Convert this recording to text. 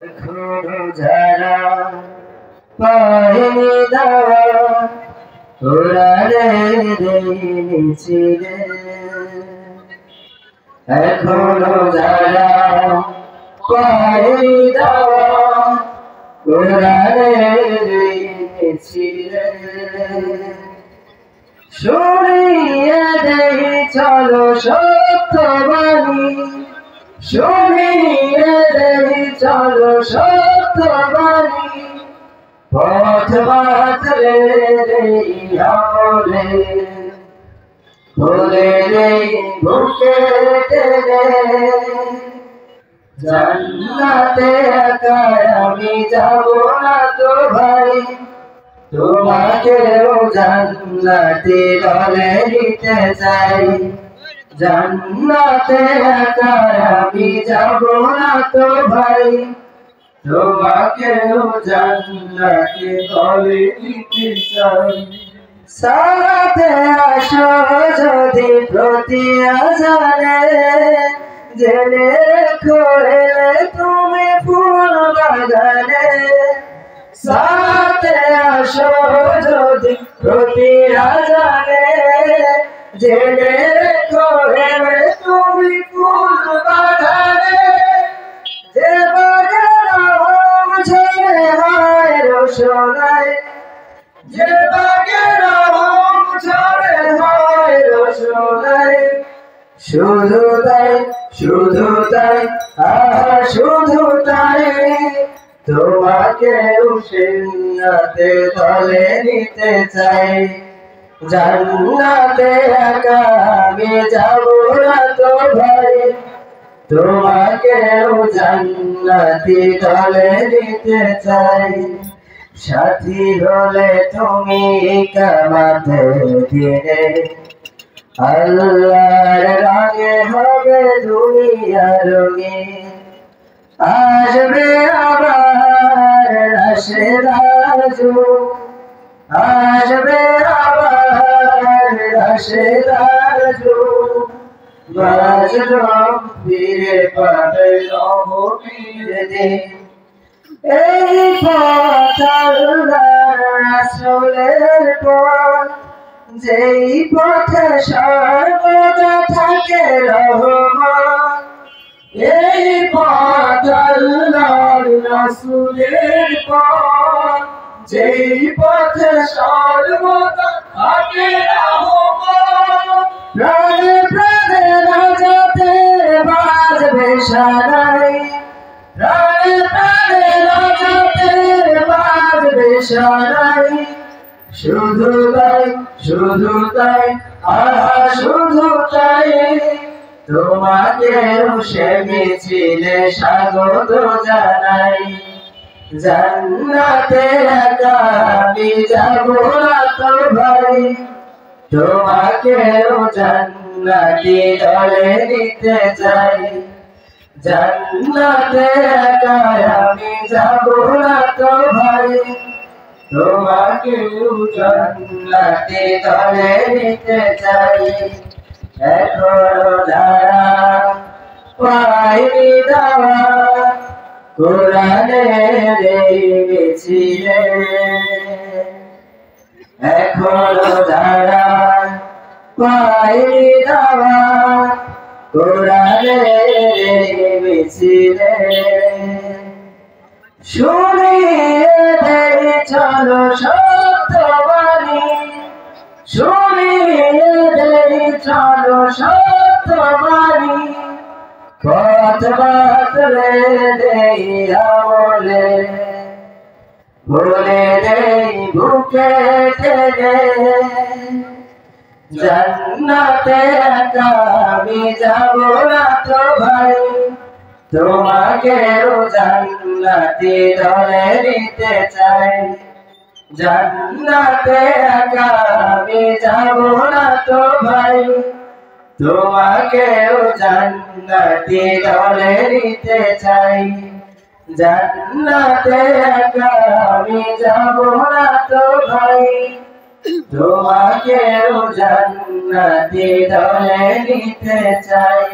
এখনো যারা পায়নি দেওয়া কোরআনে দিয়েছিলে, এখনো যারা পায়নি দেওয়া কোরআনে দিয়েছিলে, শুনিয়ে দেই চলো সত্যবাণী, শুনিয়ে দেই চলো সত্যবাণী, পথ বাতলে আমলে বলে নেই বুকে টেনে, জান্নাতে একা আমি যাব না তো ভাই, তোমাকেও জান্নাতে দলে নিতে চাই। জান্নাতে একা আমি যাব না তো ভাই, তোমাকেও জান্নাতে দলে নিতে চাই। সালাতে আসো যদি প্রতি আজানে, জেনে রেখো এলে তুমি ফুল বাগানে। সালাতে আসো যদি প্রতি আজানে, জেনে রেখো এলে তুমি ফুল বাগানে। যে বাগান ঝরে হয় রোশনাই, যে বাগান ঝরে হয় রোশনাই, শুধু তাই শুধু তাই আহা শুধু তাই, তোমাকেও জান্নাতে দলে নিতে চাই। জান্নাতে একা আমি যাব না তো ভাই, তোমাকেও জান্নাতে দলে নিতে চাই। সাথী হলে তুমি কিয়ামতের দিনে, আল্লাহর রঙে হবে দুনিয়া রঙিন। আসবে আবার রাশেদ আরজু, আসবে আবার রাশেদ আরজু, বাজলো ফিরে পাবে নবীর দিন। এই পথ আল্লাহর রাসূলের পথ, যেই পথে সর্বদা থাকে রহমত। এই পথ আল্লাহর রাসূলের পথ, যেই পথে সর্বদা থাকে রহমত। প্রাণে প্রাণে নাজাতে বাজবে সানাই, প্রাণে প্রাণে নাজাতে বাজবে সানাই, শুধু তাই শুধু তাই আহা শুধু তাই, তোমাকেও সে মিছিলে স্বাগত জানাই। জান্নাতে একা আমি যাব না তো ভাই, তোমাকেও জান্নাতে দলে নিতে চাই। জান্নাতে একা আমি যাব না তো ভাই, তোমাকেও জান্নাতে দলে নিতে চাই। এখনো যারা পায়নি দেওয়া কোরআনের এই মিছিলে, এখনো যারা পায়নি দেওয়া কোরআনের এই মিছিলে, শুনিয়ে দেই চলো সত্যবাণী, শুনিয়ে দেই চলো সত্যবাণী, পথ বাতলে দেই আমলে বলে দেই বুকে টেনে। জান্নাতে একা আমি যাব না তো ভাই, তোমাকেও জান্নাতে দলে নিতে চাই। জান্নাতে একা আমি যাব না তো ভাই, তোমাকেও জান্নাতে দলে নিতে চাই। জান্নাতে একা আমি যাব না তো ভাই, তোমাকেও জান্নাতে দলে নিতে চাই।